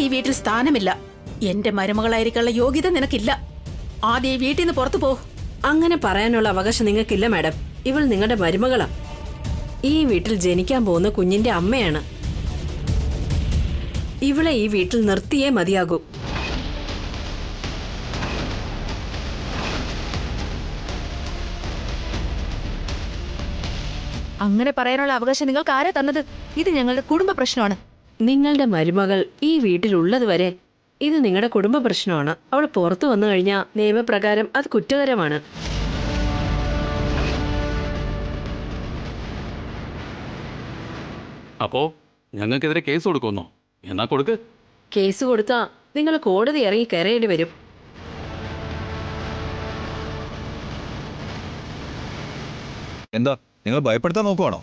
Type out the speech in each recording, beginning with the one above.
ഈ വീട്ടിൽ സ്ഥാനമില്ല. എന്റെ മരുമകളായിരിക്കാനുള്ള യോഗ്യത നിനക്കില്ല. ആദ്യം ഈ വീട്ടിൽ നിന്ന് പുറത്തു പോ. അങ്ങനെ പറയാനുള്ള അവകാശം നിങ്ങൾക്കില്ല മാഡം. ഇവൾ നിങ്ങളുടെ മരുമകളാ. ഈ വീട്ടിൽ ജനിക്കാൻ പോകുന്ന കുഞ്ഞിന്റെ അമ്മയാണ്. ഇവളെ ഈ വീട്ടിൽ നിർത്തിയേ മതിയാകൂ. അങ്ങനെ പറയാനുള്ള അവകാശം നിങ്ങൾക്ക് ആരാ തന്നത്? ഇത് ഞങ്ങളുടെ കുടുംബ പ്രശ്നമാണ്. നിങ്ങളുടെ മരുമകൾ ഈ വീട്ടിലുള്ളത് വരെ ഇത് നിങ്ങളുടെ കുടുംബ പ്രശ്നമാണ്. അവൾ പുറത്തു വന്നു കഴിഞ്ഞാൽ നിയമപ്രകാരം അത് കുറ്റകരമാണ്. അപ്പോ ഞങ്ങൾക്കെതിരെ കേസ് കൊടുക്കുന്നോ? എന്നാ കൊടുക്ക്. കേസ് കൊടുത്താ നിങ്ങൾ കോടതി ഇറങ്ങി കയറേണ്ടി വരും. എന്താ നിങ്ങൾ ഭയപ്പെടുത്താൻ നോക്കുവാണോ?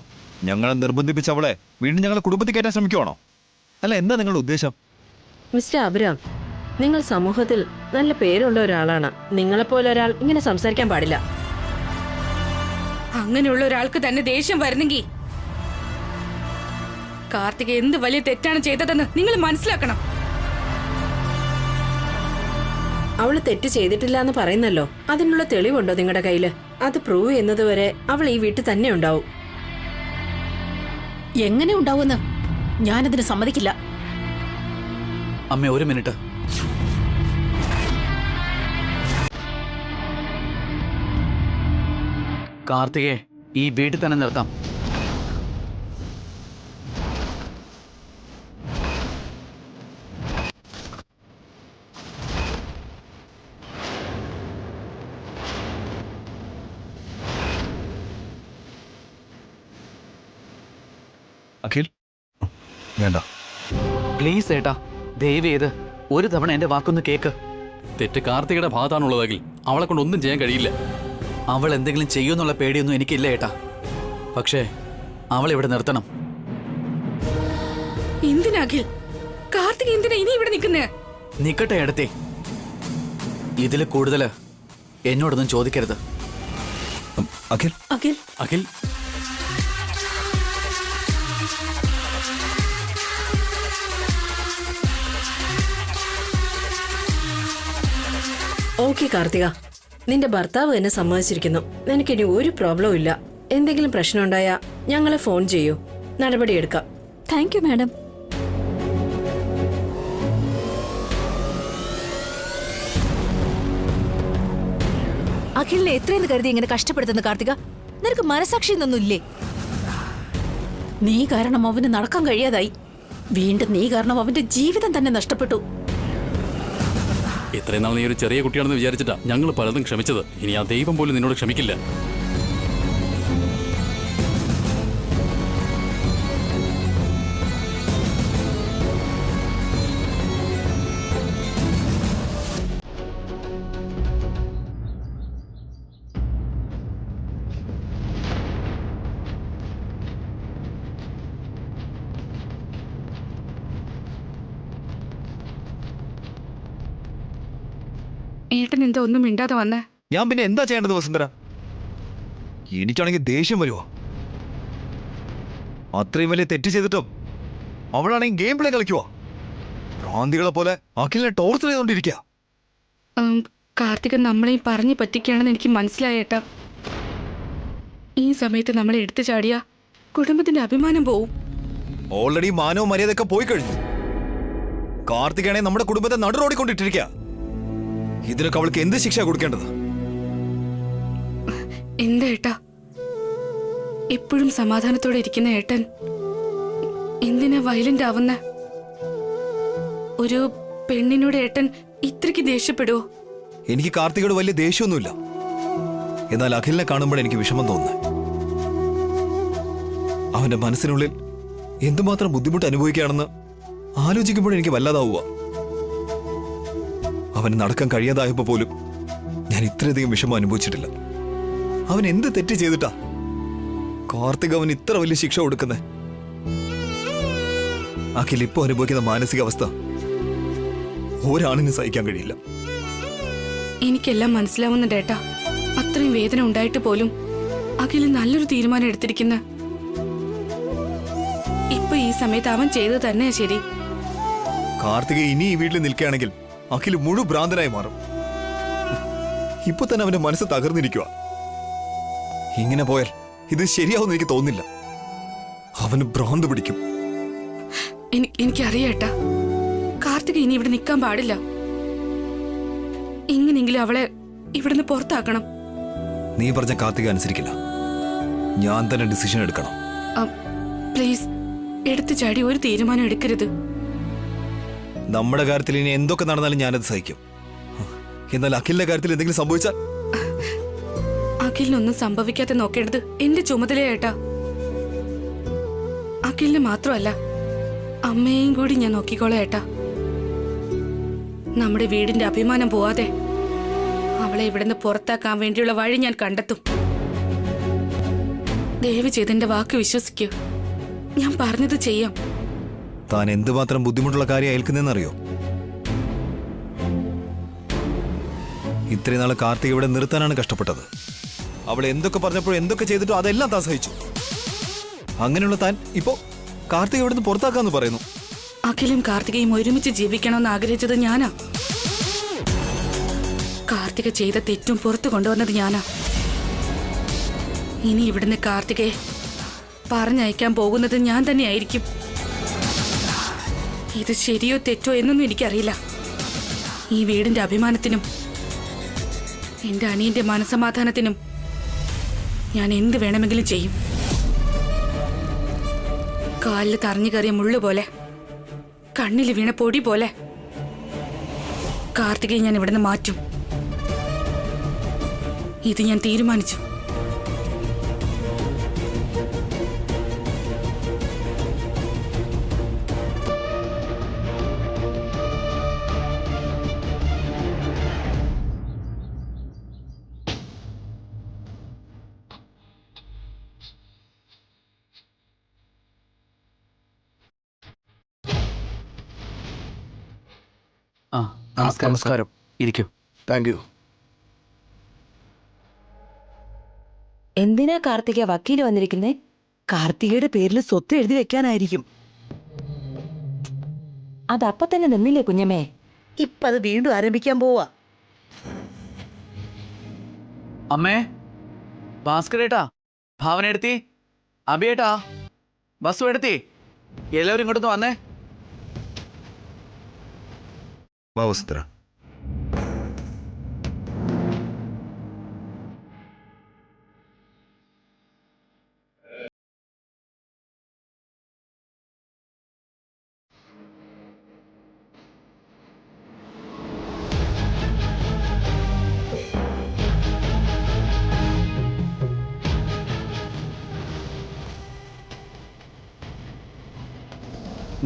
ഞങ്ങളെ നിർബന്ധിപ്പിച്ച് അവളെ വീണ്ടും ഞങ്ങളെ കുടുംബത്തിൽ കയറ്റാൻ ശ്രമിക്കുവാണോ? അല്ല, എന്താ നിങ്ങളുടെ ഉദ്ദേശം? മിസ്റ്റർ അബ്രാം, നിങ്ങൾ സമൂഹത്തിൽ നല്ല പേരുള്ള ഒരാളാണ്. നിങ്ങളെപ്പോലെ ഒരാൾ ഇങ്ങനെ സംസാരിക്കാൻ പാടില്ല. അങ്ങനെയുള്ള ഒരാൾക്ക് തന്നെ ദേഷ്യം വരുന്നെങ്കിൽ കാർത്തിക എന്ത് വലിയ തെറ്റാണ് ചെയ്തതെന്ന് നിങ്ങൾ മനസ്സിലാക്കണം. അവള് തെറ്റ് ചെയ്തിട്ടില്ല എന്ന് പറയുന്നല്ലോ. അതിനുള്ള തെളിവുണ്ടോ നിങ്ങളുടെ കയ്യില്? അത് പ്രൂവ് ചെയ്യുന്നത് വരെ അവൾ ഈ വീട്ടിൽ തന്നെ ഉണ്ടാവും. എങ്ങനെ ഉണ്ടാവുമെന്ന് ഞാനതിന് സമ്മതിക്കില്ല. അമ്മ, ഒരു മിനിറ്റ്. കാർത്തികയെ ഈ വീട്ടിൽ തന്നെ നിർത്താം. അഖിൽ, വേണ്ട പ്ലീസ് ഏട്ടാ, ദയവ് ചെയ്ത് ഒരു തവണ എന്റെ വാക്കൊന്ന് കേക്ക്. തെറ്റ് കാർത്തികയുടെ ഭാഗത്താണുള്ളതെങ്കിൽ അവളെ കൊണ്ട് ഒന്നും ചെയ്യാൻ കഴിയില്ല. അവൾ എന്തെങ്കിലും ചെയ്യുമെന്നുള്ള പേടിയൊന്നും എനിക്കില്ല ഏട്ടാ. പക്ഷേ അവൾ ഇവിടെ നിർത്തണം. എന്തിനാ അഖിൽ? കാർത്തിക എന്തിനാ ഇനി ഇവിടെ നിൽക്കുന്നേ? നിക്കട്ടെ ഏടത്തെ, ഇതിൽ കൂടുതൽ എന്നോടൊന്നും ചോദിക്കരുത്. അഖിൽ, അഖിൽ, അഖിൽ, ഓക്കെ കാർത്തിക, നിന്റെ ഭർത്താവ് എന്നെ സമ്മതിച്ചിരിക്കുന്നു. നിനക്കിനി ഒരു പ്രോബ്ലവും ഇല്ല. എന്തെങ്കിലും പ്രശ്നം ഉണ്ടായാ ഞങ്ങളെ ഫോൺ ചെയ്യൂ, നടപടിയെടുക്കാം. Thank you madam. അഖിലിനെ എത്രയെന്ന് കരുതി ഇങ്ങനെ കഷ്ടപ്പെടുത്തുന്ന കാർത്തിക? നിനക്ക് മനസാക്ഷി എന്നൊന്നും ഇല്ലേ? നീ കാരണം അവന് നടക്കാൻ കഴിയാതായി. വീണ്ടും നീ കാരണം അവന്റെ ജീവിതം തന്നെ നഷ്ടപ്പെട്ടു. ഇത്രയും നാൾ നീ ഒരു ചെറിയ കുട്ടിയാണെന്ന് വിചാരിച്ചിട്ടാ ഞങ്ങൾ പലതും ക്ഷമിച്ചത്. ഇനി ആ ദൈവം പോലും നിന്നോട് ക്ഷമിക്കില്ല. ഏട്ടൻ എന്താ ഒന്നും മിണ്ടാതെ വന്നേ? ഞാൻ പിന്നെ എന്താ ചെയ്യേണ്ടത് വസുന്ധര? എനിക്കാണെങ്കിൽ ദേഷ്യം വരുമോ? അത്രയും വലിയ തെറ്റ് ചെയ്തിട്ടും അവളാണെങ്കിൽ ഗെയിം പ്ലേ കളിക്കുവോ? ഭ്രാന്തികളെ പോലെ അഖിലിനെ ടോർച്ചർ ചെയ്തോണ്ടിരിക്കുക. കാർത്തിക നമ്മളെയും പറഞ്ഞു പറ്റിക്കുകയാണെന്ന് എനിക്ക് മനസ്സിലായ ഏട്ടാ. ഈ സമയത്ത് നമ്മളെ എടുത്തു ചാടിയ കുടുംബത്തിന്റെ അഭിമാനം പോവും. ഓൾറെഡി മാനവും മര്യാദയൊക്കെ പോയി കഴിഞ്ഞു. കാർത്തികയാണെ നമ്മുടെ കുടുംബത്തെ നടുറോടിക്കൊണ്ടിട്ടിരിക്കുക. ഇതിനൊക്കെ അവൾക്ക് എന്ത് ശിക്ഷ കൊടുക്കേണ്ടത്? എന്താ ഏട്ടാ, എപ്പോഴും സമാധാനത്തോടെ ഇരിക്കുന്ന ഏട്ടൻ എന്തിനാ വയലന്റ് ആവുന്ന? ഒരു പെണ്ണിനോട് ഏട്ടൻ ഇത്രയ്ക്ക് ദേഷ്യപ്പെടുവോ? എനിക്ക് കാർത്തികയോട് വലിയ ദേഷ്യമൊന്നുമില്ല. എന്നാൽ അഖിലിനെ കാണുമ്പോൾ എനിക്ക് വിഷമം തോന്നുന്നു. അവന്റെ മനസ്സിനുള്ളിൽ എന്തുമാത്രം ബുദ്ധിമുട്ട് അനുഭവിക്കുകയാണെന്ന് ആലോചിക്കുമ്പോൾ എനിക്ക് വല്ലാതാവുക. അവന് നടക്കാൻ കഴിയാതായപ്പോ പോലും ഞാൻ ഇത്രയധികം വിഷമം അനുഭവിച്ചിട്ടില്ല. അവൻ എന്ത് തെറ്റ് ചെയ്തിട്ടാ കാർത്തിക് അവൻ ഇത്ര വലിയ ശിക്ഷ കൊടുക്കുന്നേ? അഖിൽ ഇപ്പൊ അനുഭവിക്കുന്ന മാനസികാവസ്ഥ ഒരാണിനും സഹിക്കാൻ കഴിയില്ല. എനിക്കെല്ലാം മനസ്സിലാവുന്നുണ്ട് ഏട്ടാ. അത്രയും വേദന ഉണ്ടായിട്ട് പോലും അഖിൽ നല്ലൊരു തീരുമാനം എടുത്തിരിക്കുന്ന. ഇപ്പൊ ഈ സമയത്ത് അവൻ ചെയ്തത് തന്നെയാ ശരി. കാർത്തിക ഇനി ഈ വീട്ടിൽ നിൽക്കുകയാണെങ്കിൽ അഖിൽ മുഴു ഭ്രാന്തനായി മാറും. ഇപ്പൊ തന്നെ അവന്റെ മനസ്സ് തകർന്നിരിക്കുക. ഇങ്ങനെ പോയാൽ ഇത് ശരിയാവുമെന്ന് എനിക്ക് തോന്നുന്നില്ല. അവന് ഭ്രാന്ത് പിടിക്കും. എനിക്കറിയാട്ടാ, കാർത്തിക ഇനി ഇവിടെ നിൽക്കാൻ പാടില്ല. എങ്ങനെയെങ്കിലും അവളെ ഇവിടുന്ന് പുറത്താക്കണം. നീ പറഞ്ഞ കാർത്തിക അനുസരിക്കില്ല. ഞാൻ തന്നെ ഡിസിഷൻ എടുക്കണം. പ്ലീസ്, എടുത്തു ചാടി ഒരു തീരുമാനം എടുക്കരുത്. നമ്മുടെ കാര്യത്തിൽ ഇനി എന്തൊക്കെ നടന്നാലും ഞാനത് സഹിക്കും. എന്നാൽ അഖിലിന്റെ കാര്യത്തിൽ എന്തെങ്കിലും സംഭവിച്ചാൽ അഖിലിനൊന്നും സംഭവിക്കാതെ നോക്കേണ്ടത് എന്റെ ചുമതലയായിട്ടാ. അഖിലിന് മാത്രമല്ല, അമ്മയെയും കൂടി ഞാൻ നോക്കിക്കോളാം ഏട്ടാ. നമ്മുടെ വീടിന്റെ അഭിമാനം പോവാതെ അവളെ ഇവിടുന്ന് പുറത്താക്കാൻ വേണ്ടിയുള്ള വഴി ഞാൻ കണ്ടെത്തും. ദയവ് ചെയ്തെന്റെ വാക്ക് വിശ്വസിക്കൂ. ഞാൻ പറഞ്ഞത് ചെയ്യാം. താൻ എന്തുമാത്രം ബുദ്ധിമുട്ടുള്ള കാര്യം ഏൽക്കുന്നതെന്നറിയോ? ഇത്രയും നാളെ കാർത്തിക ഇവിടെ നിർത്താനാണ് കഷ്ടപ്പെട്ടത്. അവൾ എന്തൊക്കെ പറഞ്ഞപ്പോഴും എന്തൊക്കെ ചെയ്തിട്ടോ അതെല്ലാം താൻ സഹിച്ചു. അങ്ങനെയുള്ള താൻ ഇപ്പോ കാർത്തിക ഇവിടുന്ന് പുറത്താക്കാന്ന് പറയുന്നു. അഖിലും കാർത്തികയും ഒരുമിച്ച് ജീവിക്കണമെന്ന് ആഗ്രഹിച്ചത് ഞാനാ. കാർത്തിക ചെയ്ത തെറ്റും പുറത്തു കൊണ്ടുവന്നത് ഞാനാ. ഇനി ഇവിടുന്ന് കാർത്തികയെ പറഞ്ഞയക്കാൻ പോകുന്നത് ഞാൻ തന്നെയായിരിക്കും. ഇത് ശരിയോ തെറ്റോ എന്നൊന്നും എനിക്കറിയില്ല. ഈ വീടിന്റെ അഭിമാനത്തിനും എന്റെ അനിയന്റെ മനസമാധാനത്തിനും ഞാൻ എന്ത് വേണമെങ്കിലും ചെയ്യും. കാലിൽ തറഞ്ഞു കയറിയ മുള്ളു പോലെ, കണ്ണിൽ വീണ പൊടി പോലെ കാർത്തികയെ ഞാൻ ഇവിടുന്ന് മാറ്റും. ഇത് ഞാൻ തീരുമാനിച്ചു. നമസ്കാരം. ഇരിക്കൂ. Thank you. എന്തിനാ കാർത്തിക വക്കീല് വന്നിരിക്കുന്നേ? കാർത്തികയുടെ പേരിൽ സ്വത്ത് എഴുതി വെക്കാനായിരിക്കും. അതപ്പൊ തന്നെ നിന്നില്ലേ കുഞ്ഞമ്മേ? ഇപ്പൊ അത് വീണ്ടും ആരംഭിക്കാൻ പോവാ. അമ്മേ, ഭാസ്കരേട്ടാ, ഭാവന എടുത്തി, അഭിയേട്ടാ, ബസ്സു എടുത്തി, എല്ലാവരും ഇങ്ങോട്ടൊന്ന് വന്നേ. വസ്ത്ര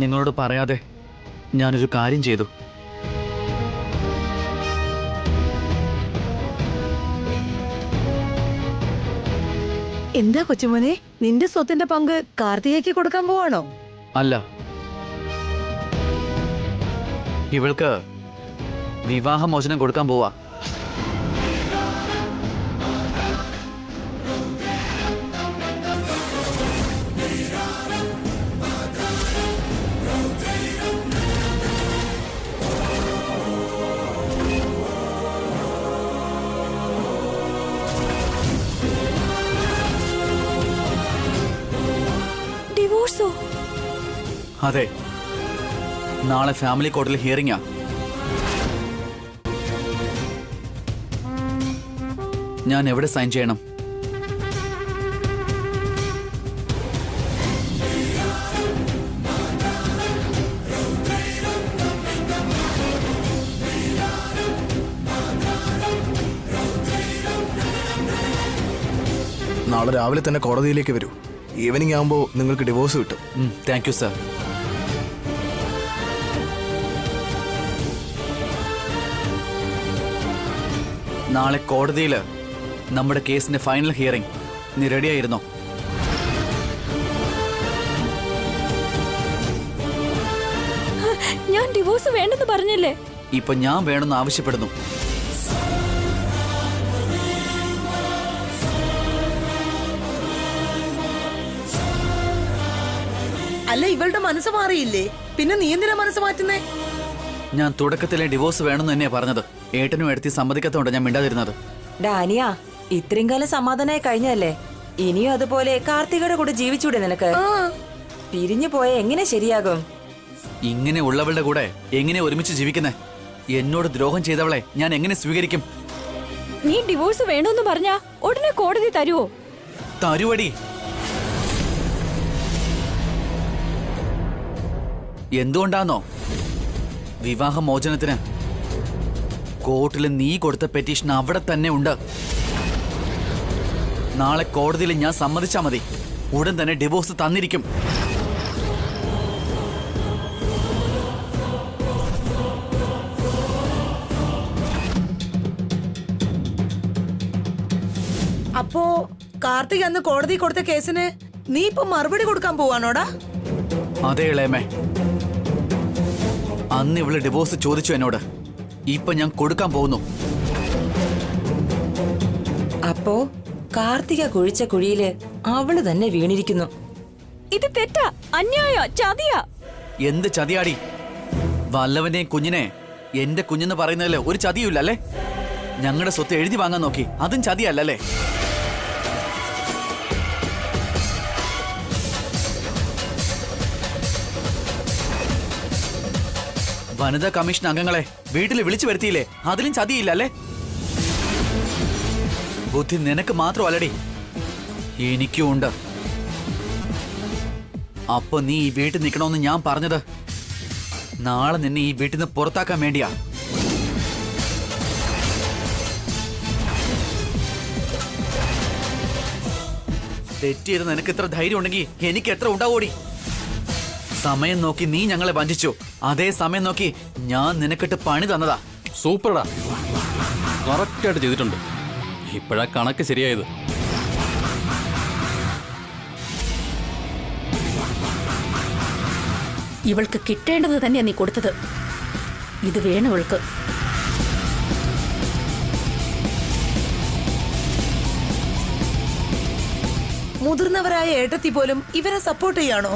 നിങ്ങളോട് പറയാതെ ഞാനൊരു കാര്യം ചെയ്തു. എന്താ കൊച്ചുമോനെ, നിന്റെ സ്വത്തിന്റെ പങ്ക് കാർത്തികയ്ക്ക് കൊടുക്കാൻ പോവാണോ? അല്ല, ഇവൾക്ക് വിവാഹമോചനം കൊടുക്കാൻ പോവാ. ഡിവോഴ്സോ? അതെ, നാളെ ഫാമിലി കോർട്ടിൽ ഹിയറിംഗാ. ഞാൻ എവിടെ സൈൻ ചെയ്യണം? നാളെ രാവിലെ തന്നെ കോടതിയിലേക്ക് വരൂ. ഈവനിങ് ആകുമ്പോൾ നിങ്ങൾക്ക് ഡിവോഴ്സ് കിട്ടും. Thank you sir. നാളെ കോടതിയിൽ നമ്മുടെ കേസിന്റെ ഫൈനൽ ഹിയറിംഗ്. നീ റെഡിയായിരുന്നോ? ഞാൻ ഡിവോഴ്സ് വേണ്ടെന്ന് പറഞ്ഞില്ലേ? ഇപ്പൊ ഞാൻ വേണമെന്ന് ആവശ്യപ്പെടുന്നു. അല്ല, ഇവളുടെ മനസ്സ് മാറിയില്ലേ? പിന്നെ നീ എന്തിനാ മനസ്സ് മാറ്റുന്നേ? ഞാൻ തുടക്കത്തിലെ ഡിവോഴ്സ് വേണമെന്ന് തന്നെയാ പറഞ്ഞത്. ഏട്ടനും എടുത്തി സമ്മതിക്കത്തോണ്ട് ഞാൻ മിണ്ടാതിരുന്നത്. ഡാനിയ, ഇത്രയും കാലം സമാധാനമായി കഴിഞ്ഞല്ലേ? ഇനിയും അതുപോലെ കാർത്തികയുടെ കൂടെ ജീവിച്ചൂടെ നിനക്ക്? പിരിഞ്ഞു പോയ എങ്ങനെ ശരിയാകും? ഇങ്ങനെ ഉള്ളവളുടെ കൂടെ എങ്ങനെ ഒരുമിച്ച് ജീവിക്കുന്നേ? എന്നോട് ദ്രോഹം ചെയ്തവളെ ഞാൻ എങ്ങനെ സ്വീകരിക്കും? നീ ഡിവോഴ്സ് വേണമെന്ന് പറഞ്ഞാ ഉടനെ കോടതി തരുവോ? തരുവടി. എന്തുകൊണ്ടാന്നോ? വിവാഹമോചനത്തിന് കോർട്ടിൽ നീ കൊടുത്ത പെറ്റീഷൻ അവിടെ തന്നെ ഉണ്ട്. നാളെ കോടതിയിൽ ഞാൻ സമ്മതിച്ചാ മതി, ഉടൻ തന്നെ ഡിവോഴ്സ് തന്നിരിക്കും. അപ്പോ കാർത്തിക് അന്ന് കോടതി കൊടുത്ത കേസിന് നീ ഇപ്പൊ മറുപടി കൊടുക്കാൻ പോവാണോടാ? അതെ ഇളയമേ, അന്ന് ഇവള് ഡിവോഴ്സ് ചോദിച്ചു എന്നോട്. ഇപ്പൊ ഞാൻ കൊടുക്കാൻ പോകുന്നു. അപ്പോ കാർത്തിക കുഴിച്ച കുഴിയില് അവള് തന്നെ വീണിരിക്കുന്നു. ഇത് തെറ്റാ, അന്യായ, ചതിയാ. എന്ത് ചതിയാടി? വല്ലവന്റെയും കുഞ്ഞിനെ എന്റെ കുഞ്ഞെന്ന് പറയുന്നതില് ഒരു ചതിയുമില്ല അല്ലേ? ഞങ്ങളുടെ സ്വത്ത് എഴുതി വാങ്ങാൻ നോക്കി, അതും ചതിയല്ലേ? വനിതാ കമ്മീഷൻ അംഗങ്ങളെ വീട്ടിൽ വിളിച്ചു വരുത്തിയില്ലേ, അതിലും ചതിയില്ല അല്ലേ? ബുദ്ധി നിനക്ക് മാത്രമല്ലടി, എനിക്കും ഉണ്ട്. അപ്പൊ നീ ഈ വീട്ടിൽ നിൽക്കണമെന്ന് ഞാൻ പറഞ്ഞത് നാളെ നിന്നെ ഈ വീട്ടിൽ നിന്ന് പുറത്താക്കാൻ വേണ്ടിയാ. തെറ്റിയത് നിനക്ക് ഇത്ര ധൈര്യം ഉണ്ടെങ്കിൽ എനിക്ക് എത്ര ഉണ്ടാവോടി? സമയം നോക്കി നീ ഞങ്ങളെ വഞ്ചിച്ചു, അതേ സമയം നോക്കി ഞാൻ നിനക്കിട്ട് പണി തന്നതാ. സൂപ്പർടാ, കറക്റ്റായിട്ട് ചെയ്തിട്ടുണ്ട്. ഇപ്പോഴാ കണക്ക് ശരിയായത്. ഇവൾക്ക് കിട്ടേണ്ടത് തന്നെയാ നീ കൊടുത്തത്. ഇത് വേണം ഇവൾക്ക്. മുതിർന്നവരായ ഏട്ടത്തി പോലും ഇവരെ സപ്പോർട്ട് ചെയ്യാണോ?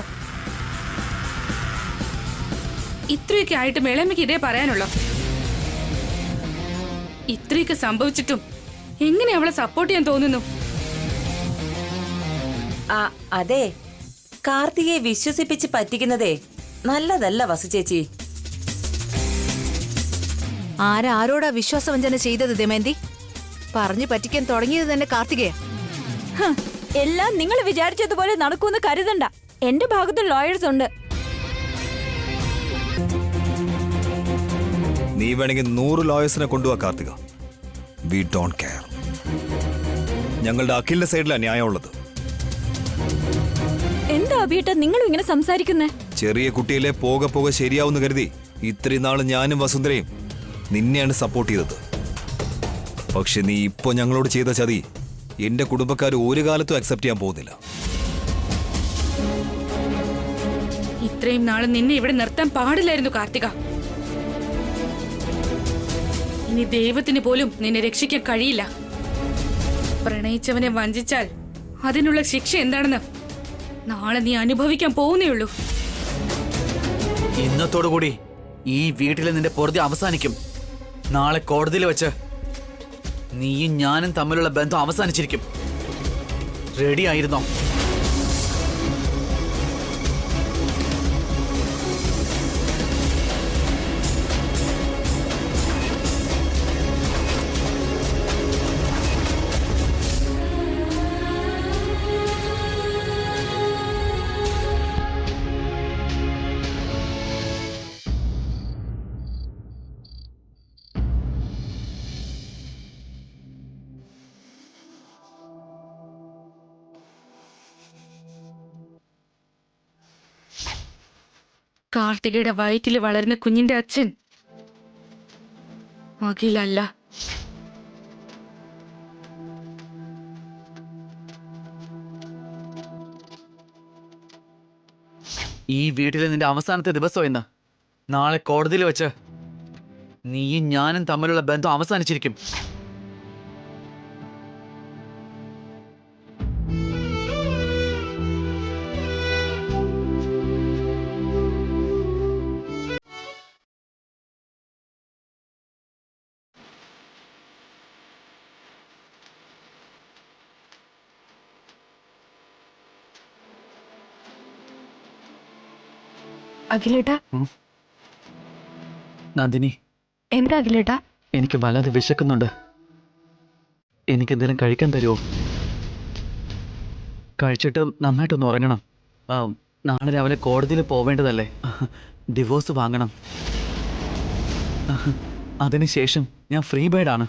ഇത്രയൊക്കെ ആയിട്ട് മേളമ്മയ്ക്ക് ഇതേ പറയാനുള്ളൂ. ഇത്രയൊക്കെ സംഭവിച്ചിട്ടും എങ്ങനെ അവളെ സപ്പോർട്ട് ചെയ്യാൻ തോന്നുന്നു? അതെ, കാർത്തികയെ വിശ്വസിപ്പിച്ച് പറ്റിക്കുന്നതേ നല്ലതല്ല വസു ചേച്ചി. ആരോടാ വിശ്വാസവഞ്ചന ചെയ്തത് ദമയന്തി? പറഞ്ഞു പറ്റിക്കാൻ തുടങ്ങിയത് തന്നെ കാർത്തികയാ. എല്ലാം നിങ്ങൾ വിചാരിച്ചതുപോലെ നടക്കുമെന്ന് കരുതണ്ട. എന്റെ ഭാഗത്ത് ലോയേഴ്സ് ഉണ്ട്. നീ വേണമെങ്കിൽ 100 ലോയേഴ്സിനെ കൊണ്ടുപോവാ കാർത്തിക. We don't care. ഞങ്ങളുടെ അഖിലിന്റെ സൈഡിലാണ് ന്യായമുള്ളത്. എന്താ അഭിയേട്ട നിങ്ങളും ഇങ്ങനെ സംസാരിക്കുന്നേ? ചെറിയ കുട്ടിയിലെ പോകെ പോകെ ശരിയാവുന്ന കരുതി ഇത്രയും നാള് ഞാനും വസുന്ധരയും നിന്നെയാണ് സപ്പോർട്ട് ചെയ്തത്. പക്ഷെ നീ ഇപ്പൊ ഞങ്ങളോട് ചെയ്ത ചതി എന്റെ കുടുംബക്കാർ ഒരു കാലത്തും അക്സെപ്റ്റ് ചെയ്യാൻ പോകുന്നില്ല. ഇത്രയും നാളെ നിന്നെ ഇവിടെ നിർത്താൻ പാടില്ലായിരുന്നു കാർത്തിക. ഇനി ദൈവത്തിന് പോലും നിന്നെ രക്ഷിക്കാൻ കഴിയില്ല. പ്രണയിച്ചവനെ വഞ്ചിച്ചാൽ അതിനുള്ള ശിക്ഷ എന്താണെന്ന് നാളെ നീ അനുഭവിക്കാൻ പോകുന്നേ ഉള്ളൂ. ഇന്നത്തോടുകൂടി ഈ വീട്ടിലെ നിന്റെ പൊറുതി അവസാനിക്കും. നാളെ കോടതിയിൽ വെച്ച് നീയും ഞാനും തമ്മിലുള്ള ബന്ധം അവസാനിച്ചിരിക്കും. റെഡി ആയിരുന്നോ? കാർത്തികയുടെ വയറ്റിൽ വളരുന്ന കുഞ്ഞിന്റെ അച്ഛൻ അഖിലല്ല. ഈ വീട്ടിലെ നിന്റെ അവസാനത്തെ ദിവസം എന്ന് നാളെ കോടതിയിൽ വെച്ച് നീയും ഞാനും തമ്മിലുള്ള ബന്ധം അവസാനിച്ചിരിക്കും. അഖിലേട്ടാ നന്ദിനി, എന്താ അഖിലേട്ടാ? എനിക്ക് വല്ലാതെ വിശക്കുന്നുണ്ട്. എനിക്ക് എന്തെങ്കിലും കഴിക്കാൻ തരുമോ? കഴിച്ചിട്ട് നന്നായിട്ടൊന്ന് ഉറങ്ങണം. നാളെ രാവിലെ കോടതിയിൽ പോവേണ്ടതല്ലേ? ഡിവോഴ്സ് വാങ്ങണം. അതിനുശേഷം ഞാൻ ഫ്രീ ബേർഡാണ്.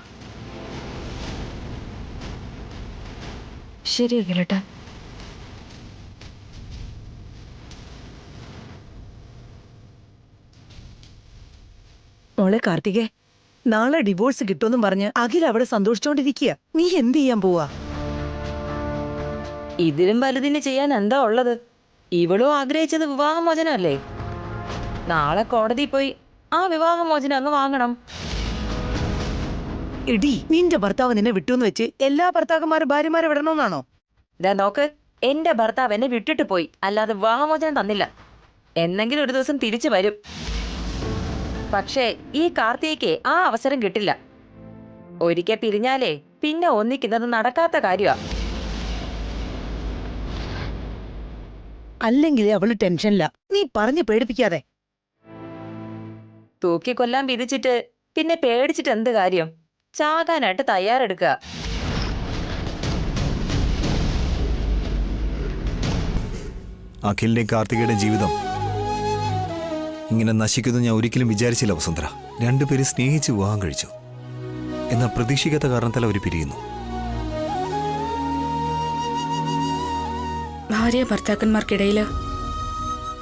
ശരി അഖിലേട്ടാ. മോളെ കാർത്തികേ, നാളെ ഡിവോഴ്സ് കിട്ടുമെന്നും പറഞ്ഞ് അഖിൽ അവിടെ സന്തോഷിച്ചോണ്ടിരിക്കുക. നീ എന്ത് ചെയ്യാൻ പോവാ? ഇതിലും വലുതിന് ചെയ്യാൻ എന്താ ഉള്ളത്? ഇവളും ആഗ്രഹിച്ചത് വിവാഹമോചനമല്ലേ? നാളെ കോടതി പോയി ആ വിവാഹമോചനം അങ്ങ് വാങ്ങണം. എടി, നിന്റെ ഭർത്താവ് നിന്നെ വിട്ടുവെന്ന് വെച്ച് എല്ലാ ഭർത്താക്കന്മാരും ഭാര്യമാരെ വിടണമെന്നാണോ? ഇതാ നോക്ക്, എന്റെ ഭർത്താവ് എന്നെ വിട്ടിട്ട് പോയി, അല്ലാതെ വിവാഹമോചനം തന്നില്ല. എന്നെങ്കിലും ഒരു ദിവസം തിരിച്ചു വരും. പക്ഷേ ഈ കാർത്തികയ്ക്ക് ആ അവസരം കിട്ടില്ല. ഒരിക്കൽ പിരിഞ്ഞാലേ പിന്നെ ഒന്നിക്കുന്നത് നടക്കാത്ത കാര്യമാ. അല്ലെങ്കിൽ അവള് ടെൻഷനില്ല. നീ പറഞ്ഞു പേടിപ്പിക്കാതെ. തൂക്കിക്കൊല്ലാൻ വിധിച്ചിട്ട് പിന്നെ പേടിച്ചിട്ട് എന്ത് കാര്യം? ചാകാനായിട്ട് തയ്യാറെടുക്കുക. അഖിലിന്റെയും കാർത്തികയുടെയും ജീവിതം ഇങ്ങനെ നശിക്കുന്നു ഞാൻ ഒരിക്കലും വിചാരിച്ചില്ല വസുന്ധര. രണ്ടുപേരും സ്നേഹിച്ച് വിവാഹം കഴിച്ചു. എന്നാൽ പ്രതീക്ഷിക്കാത്ത കാരണത്താൽ അവർ പിരിയുന്നു. ഭാര്യ ഭർത്താക്കന്മാർക്കിടയിൽ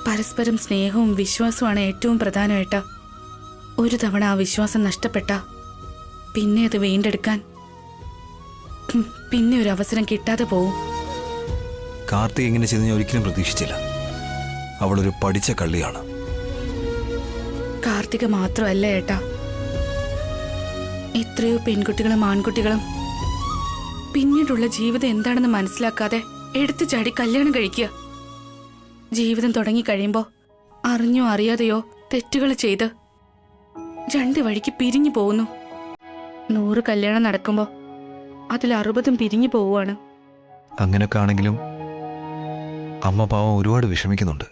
പരസ്പരം സ്നേഹവും വിശ്വാസവുമാണ് ഏറ്റവും പ്രധാനമായിട്ട്. ഒരു തവണ ആ വിശ്വാസം നഷ്ടപ്പെട്ട പിന്നെ അത് വീണ്ടെടുക്കാൻ പിന്നെ ഒരു അവസരം കിട്ടാതെ പോവും. കാർത്തിക് ഇങ്ങനെ ചെയ്ത് ഞാൻ ഒരിക്കലും പ്രതീക്ഷിച്ചില്ല. അവളൊരു പഠിച്ച കള്ളിയാണ്. കാർത്തിക മാത്രമല്ല ഏട്ടാ, എത്രയോ പെൺകുട്ടികളും ആൺകുട്ടികളും പിന്നീടുള്ള ജീവിതം എന്താണെന്ന് മനസ്സിലാക്കാതെ എടുത്തു ചാടി കല്യാണം കഴിക്കുക. ജീവിതം തുടങ്ങിക്കഴിയുമ്പോൾ അറിഞ്ഞോ അറിയാതെയോ തെറ്റുകൾ ചെയ്ത് രണ്ട് വഴിക്ക് പിരിഞ്ഞു പോകുന്നു. 100 കല്യാണം നടക്കുമ്പോൾ അതിൽ 60 പിരിഞ്ഞു പോവുകയാണ്. അങ്ങനെയൊക്കെ ആണെങ്കിലും അമ്മ പാവം ഒരുപാട് വിഷമിക്കുന്നുണ്ട്.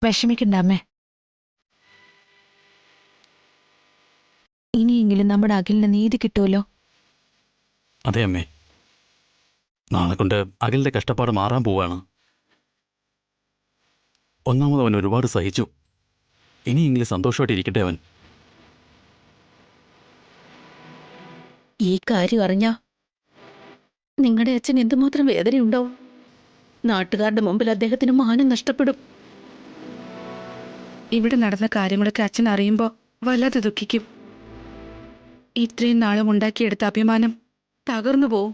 വിഷമിക്കണ്ട അമ്മേ. ഇനിയെങ്കിലും നമ്മുടെ അഖിലിന് നീതി കിട്ടുമല്ലോ. അതെ അമ്മേ, നാളെ കൊണ്ട് അഖിലിന്റെ കഷ്ടപ്പാട് മാറാൻ പോവാണ്. ഒന്നാമത് അവൻ ഒരുപാട് സഹിച്ചു. ഇനിയെങ്കിലും സന്തോഷമായിട്ട് ഇരിക്കട്ടെ അവൻ. ഈ കാര്യം അറിഞ്ഞാ നിങ്ങളുടെ അച്ഛൻ എന്തുമാത്രം വേദനയുണ്ടാവും. നാട്ടുകാരുടെ മുമ്പിൽ അദ്ദേഹത്തിന് മാനം നഷ്ടപ്പെടും. ഇവിടെ നടന്ന കാര്യങ്ങളൊക്കെ അച്ഛൻ അറിയുമ്പോൾ വല്ലാതെ ദുഃഖിക്കും. ഇത്രയും നാളും ഉണ്ടാക്കിയെടുത്ത അഭിമാനം തകർന്നു പോവും.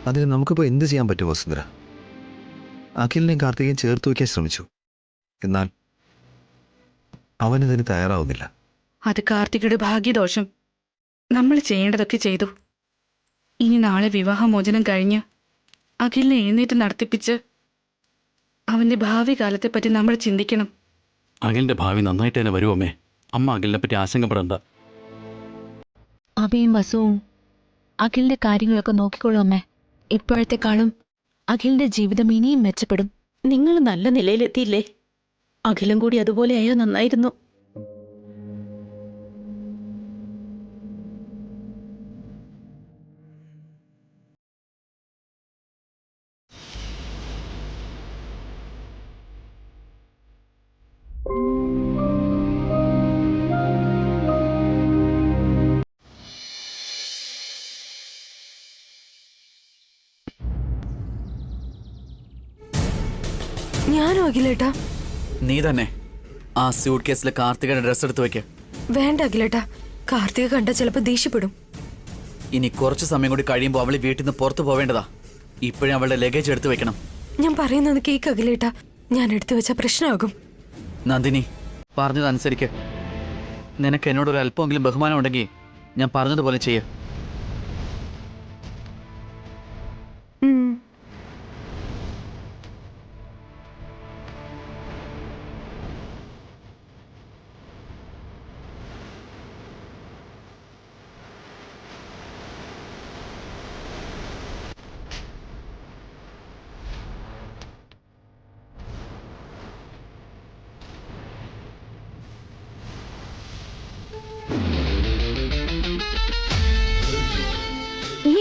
അതിന് നമുക്കിപ്പോൾ എന്ത് ചെയ്യാൻ പറ്റും വസുന്ധര? അഖിലിനെയും കാർത്തികയും ചേർത്ത് വയ്ക്കാൻ ശ്രമിച്ചു. എന്നാൽ അവനിതിന് തയ്യാറാവുന്നില്ല. അത് കാർത്തികയുടെ ഭാഗ്യദോഷം. നമ്മൾ ചെയ്യേണ്ടതൊക്കെ ചെയ്തു. ഇനി നാളെ വിവാഹമോചനം കഴിഞ്ഞ് അഖിലിനെ എഴുന്നേറ്റ് നടത്തിപ്പിച്ച് അവന്റെ ഭാവി കാലത്തെപ്പറ്റി നമ്മൾ ചിന്തിക്കണം. അഖിലിന്റെ ഭാവി നന്നായിട്ട് തന്നെ വരും അമ്മേ. അമ്മ അഖിലിനെ പറ്റി ആശങ്കപ്പെടണ്ട. അബിയും വസുവും അഖിലിന്റെ കാര്യങ്ങളൊക്കെ നോക്കിക്കോളൂ അമ്മേ. ഇപ്പോഴത്തെക്കാളും അഖിലിന്റെ ജീവിതം ഇനിയും മെച്ചപ്പെടും. നിങ്ങൾ നല്ല നിലയിലെത്തിയില്ലേ? അഖിലും കൂടി അതുപോലെയായോ നന്നായിരുന്നു. ഞാനോ അഖിലേട്ടാ? നീ തന്നെ ആ സ്യൂട്ട് കേസിലെ കാർത്തികയുടെ ഡ്രസ് എടുത്ത് വെക്ക്. വേണ്ട അഖിലേട്ടാ, കാർത്തിക കണ്ട ചിലപ്പോ ദേഷ്യപ്പെടും. ഇനി കുറച്ച് സമയം കൂടി കഴിയുമ്പോൾ അവള് വീട്ടിൽ നിന്ന് പുറത്തു പോവേണ്ടതാ. ഇപ്പോഴും അവളുടെ ലഗേജ് എടുത്തു വെക്കണം. ഞാൻ പറയുന്നത് കേക്ക് അഖിലേട്ടാ, ഞാൻ എടുത്തു വെച്ച പ്രശ്നമാകും. നന്ദിനി, പറഞ്ഞതനുസരിക്ക്. നിനക്ക് എന്നോടൊരു അല്പമെങ്കിലും ബഹുമാനം ഉണ്ടെങ്കിൽ ഞാൻ പറഞ്ഞതുപോലെ ചെയ്യ.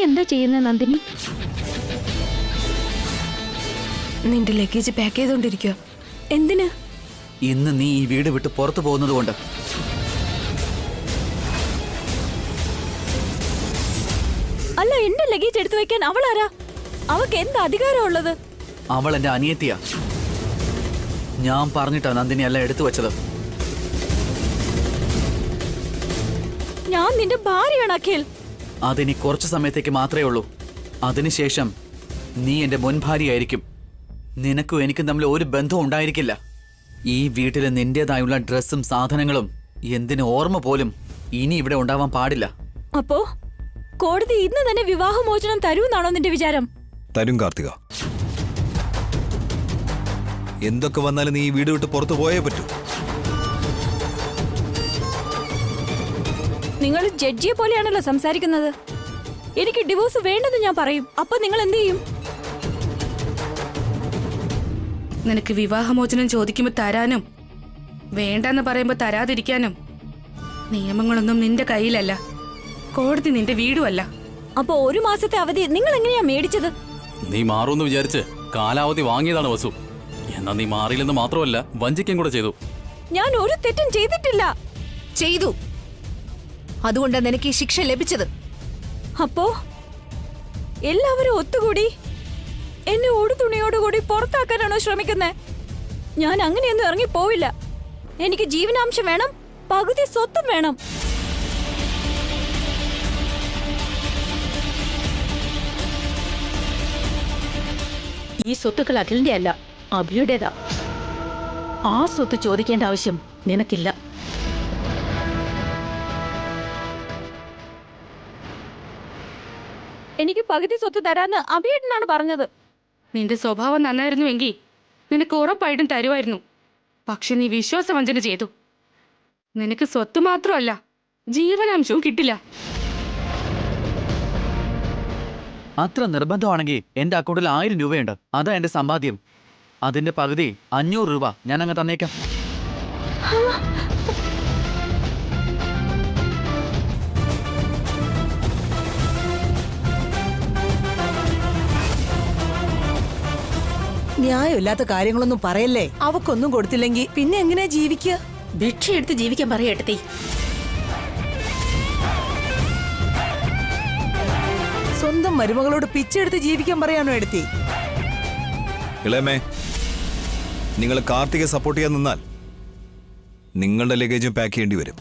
എന്താ ചെയ്യുന്നത് നന്ദിനി? നിന്റെ ലഗേജ് പാക്ക് ചെയ്തോണ്ടിരിക്കുക. എന്തിന്? ഇന്ന് നീ ഈ വീട് വിട്ട് പുറത്തു പോകുന്നത് കൊണ്ട്. അല്ല, എന്റെ ലഗേജ് എടുത്തു വെക്കാൻ അവളാരാ? അവക്ക് എന്ത് അധികാരമുള്ളത്? അവൾ എന്റെ അനിയത്തിയാ. ഞാൻ പറഞ്ഞിട്ടാ നന്ദിനി എല്ലാം എടുത്തു വെച്ചത്. ഞാൻ നിന്റെ ഭാര്യയാണ് അഖിൽ. അതിനി കുറച്ചു സമയത്തേക്ക് മാത്രമേ ഉള്ളൂ. അതിനുശേഷം നീ എന്റെ മുൻ ഭാര്യയായിരിക്കും. നിനക്കും എനിക്കും തമ്മിൽ ഒരു ബന്ധവും ഉണ്ടായിരിക്കില്ല. ഈ വീട്ടിലെ നിന്റേതായുള്ള ഡ്രസ്സും സാധനങ്ങളും എന്തിന് ഓർമ്മ പോലും ഇനി ഇവിടെ ഉണ്ടാവാൻ പാടില്ല. അപ്പോ കോടതി ഇന്ന് തന്നെ വിവാഹമോചനം തരൂന്നാണോ നിന്റെ വിചാരം? തരും കാർത്തിക. എന്തൊക്കെ വന്നാലും നീ ഈ വീട് വിട്ട് പുറത്തു പോയേ പറ്റൂ. നിങ്ങൾ ജഡ്ജിയെ പോലെയാണല്ലോ സംസാരിക്കുന്നത്. എനിക്ക് ഡിവോഴ്സ് വേണ്ടെന്ന് ഞാൻ പറയും. അപ്പൊ നിങ്ങൾ എന്ത് ചെയ്യും? നിനക്ക് വിവാഹമോചനം ചോദിക്കുമ്പോൾ തരാനും വേണ്ടെന്ന് പറയുമ്പോൾ തരാതിരിക്കാനും നിയമങ്ങളൊന്നും നിന്റെ കയ്യിലല്ല. കോടതി നിന്റെ വീടുമല്ല. അപ്പൊ 1 മാസത്തെ അവധി നിങ്ങൾ എങ്ങനെയാ മേടിച്ചത്? നീ മാറുമെന്ന് വിചാരിച്ച് കാലാവധി വാങ്ങിയതാണ് വസു. എന്നാ നീ മാറിയില്ലെന്ന് മാത്രമല്ല, വഞ്ചിക്കും കൂടെ ചെയ്തു. ഞാൻ ഒരു തെറ്റും ചെയ്തിട്ടില്ല. ചെയ്തു. അതുകൊണ്ടാണ് നിനക്ക് ഈ ശിക്ഷ ലഭിച്ചത്. അപ്പോ എല്ലാവരും ഒത്തുകൂടി എന്നെ ഉടുതുണിയോടുകൂടി പുറത്താക്കാനാണോ ശ്രമിക്കുന്നത്? ഞാൻ അങ്ങനെയൊന്നും ഇറങ്ങി പോവില്ല. എനിക്ക് ജീവനാംശം വേണം, പകുതി സ്വത്തും വേണം. ഈ സ്വത്തുക്കൾ അഖിലിന്റെ അല്ല, അഭിയുടേതാ. ആ സ്വത്ത് ചോദിക്കേണ്ട ആവശ്യം നിനക്കില്ല. എനിക്ക് പകുതി സ്വത്ത് തരാന്ന് അഭിയേട്ടനാണ് പറഞ്ഞത്. നിന്റെ സ്വഭാവം നന്നായിരുന്നുവെങ്കിൽ നിനക്ക് ഉറപ്പായിട്ടും തരുമായിരുന്നു. പക്ഷെ നീ വിശ്വാസവഞ്ചന ചെയ്തു. നിനക്ക് സ്വത്ത് മാത്രമല്ല, ജീവനാംശവും കിട്ടില്ല. അത്ര നിർബന്ധമാണെങ്കിൽ എന്റെ അക്കൗണ്ടിൽ 1000 രൂപയുണ്ട്. അതാ എന്റെ സമ്പാദ്യം. അതിന്റെ പകുതി 500 രൂപ ഞാൻ അങ്ങ് തന്നേക്കാം. ന്യായമില്ലാത്ത കാര്യങ്ങളൊന്നും പറയല്ലേ. അവക്കൊന്നും കൊടുത്തില്ലെങ്കിൽ പിന്നെ എങ്ങനെയാ ജീവിക്കുക? ഭിക്ഷ എടുത്ത് ജീവിക്കാൻ പറയട്ടെ. സ്വന്തം മരുമകളോട് പിച്ചെടുത്ത് ജീവിക്കാൻ പറയാനോ എടുത്തി? ഇളയമേ, നിങ്ങൾ കാർത്തികയെ സപ്പോർട്ട് ചെയ്യാൻ നിന്നാൽ നിങ്ങളുടെ ലഗേജും പാക്ക് ചെയ്യേണ്ടി വരും.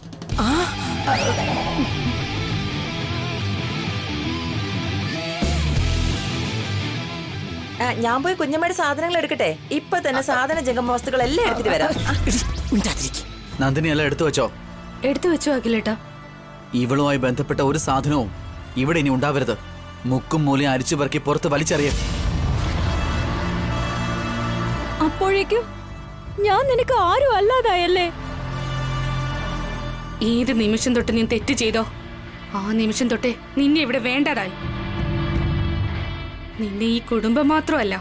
ഞാൻ പോയി കുഞ്ഞമ്മയുടെ സാധനങ്ങൾ എടുക്കട്ടെ. ഇപ്പൊ തന്നെ സാധന ജംഗമ വസ്തുക്കളെല്ലാം എടുത്തിട്ട് വരാം. നന്ദിനി എല്ലാം എടുത്തു വെച്ചോ? എടുത്തു വെച്ചു അഖിലേട്ടാ. ഇവളുമായി ബന്ധപ്പെട്ട ഒരു സാധനവും ഇവിടെ ഇനി ഉണ്ടാവരുത്. മുക്കും മൂലയും അരിച്ചു പറക്കി പുറത്ത് വലിച്ചെറിയാം. അപ്പോഴേക്കും ഞാൻ നിനക്ക് ആരും അല്ലാതായല്ലേ? ഏത് നിമിഷം തൊട്ട് നീ തെറ്റ് ചെയ്തോ ആ നിമിഷം തൊട്ടേ നിന്നെ ഇവിടെ വേണ്ടതായി. നിന്നെ ഈ കുടുംബം മാത്രമല്ല,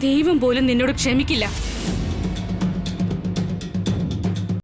ദൈവം പോലും നിന്നോട് ക്ഷമിക്കില്ല.